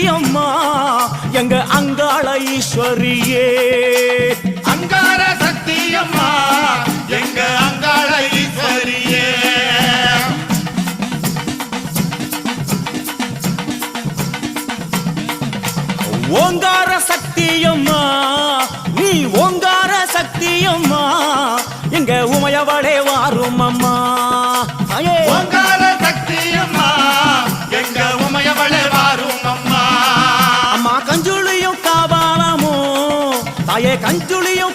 அம்மா எங்க அங்காள ஈஸ்வரியே. அங்கார சக்தி அம்மா எங்க அங்காள ஈஸ்வரியே. ஓங்கார சக்தியம்மா நீ ஓங்கார சக்தியம்மா எங்க உமையவளே வாரும் அம்மா. ஓங்கார சக்தி அம்மா எங்க உமையவளே வாரும் அம்மா. அம்மா கஞ்சுளியும் காவாலமோ தாயே கஞ்சுளியும்